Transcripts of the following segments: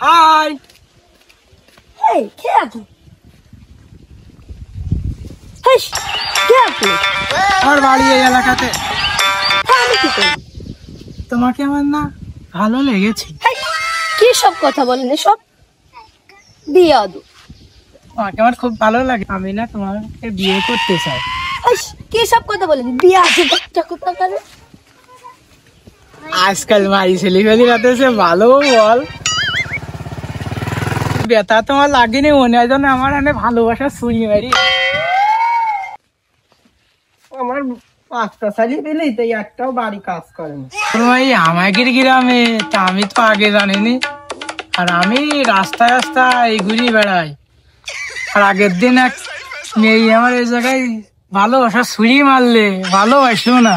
High, এই কে আপনি? কে আপনি? আমার বাড়ি এই এলাকাতে। আমি কি করি? তোমাকে আমার না ভালো লেগেছে। কি সব কথা বলেন এসব? বিয়াদু। তোমাকে আমার খুব ভালো লাগে, আমি না তোমাকে বিয়ে করতে চাই। কি সব কথা বলেন? বিয়াদু একটা কথা বলে। আজকাল মাই ছেলেমেয়েদের হাতে সে ভালো বল, বেতা তোমার লাগেনি মনে হয় যেন আমার এনে ভালোবাসা ছুঁয়ে মারি। আমার পাঁচটা শালি পেলেই তো একটাও বাড়ি কাজ করে না। ভাই আমাদের গ্রামে তা আমি তো আগে জানিনি, আর আমি রাস্তায় রাস্তায় ঘুরে বেড়াই। আর আগের দিন এক মেয়ে আমার এই জায়গায় ভালোবাসা ছুরি মারলে ভালোবাসলো না,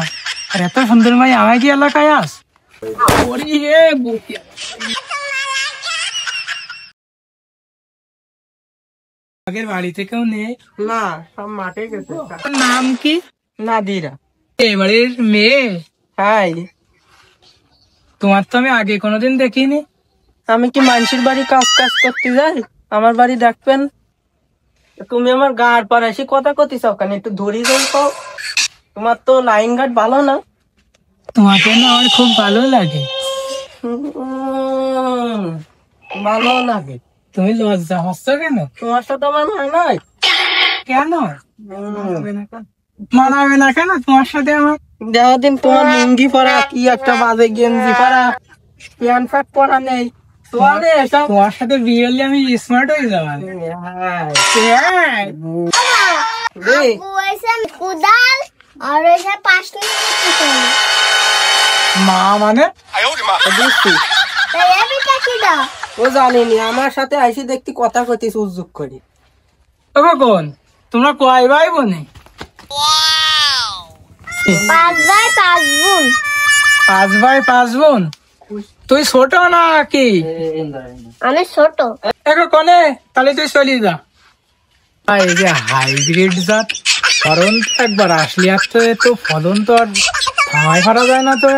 আর এত সুন্দর ভাই আমার কি এলাকায় আস। আগের বাড়িতে কেউ নেই না, সব মাঠে গেছে। নাম কি? নাদিরা। এবারের মেয়ে? হ্যাঁ। তোমার তো আমি আগে কোনোদিন দেখিনি। আমি কি মানুষের বাড়ি কাজ কাজ করতে যাই? আমার বাড়ি দেখবেন। তুমি আমার গাড় পার এসে কথা কতি চাও কেন? একটু ধরি যাই পাও। তোমার তো লাইন ঘাট ভালো না। তোমাকে না আমার খুব ভালো লাগে। ভালো লাগে। তুমি লজ্জা হচ্ছ কেন? তোমার সাথে আমার মানায় কেন? মানাবে না কেন তোমার সাথে আমার? দিন তোমার লুঙ্গি পরা, কি একটা বাজে গেঞ্জি পরা, প্যান্ট শার্ট পরা নেই। তোমার সাথে বিয়ে হলে আমি স্মার্ট হয়ে যাবো। মা মানে ও জানিনি, আমার সাথে আইসি দেখতে কথা কতি সুযোগ করি। কোন তোমরা কয় ভাই বোনে? 5 ভাই 5 বোন। 5 ভাই 5 বোন। তুই ছোট নাকি? আমি ছোট। কনে তাহলে তুই চলি যা। এই যে হাইব্রিড জাত, ফলন তো একবার আসলি আর তো এত ফলন তো আর থামাই ফারা যায় না তো।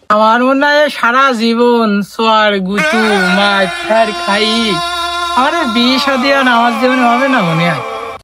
আমার মনে হয় সারা জীবন সোয়ার গুতু মাছ খাই আমার বিয়ে শাদী আর আমার জীবনে হবে না মনে হয়।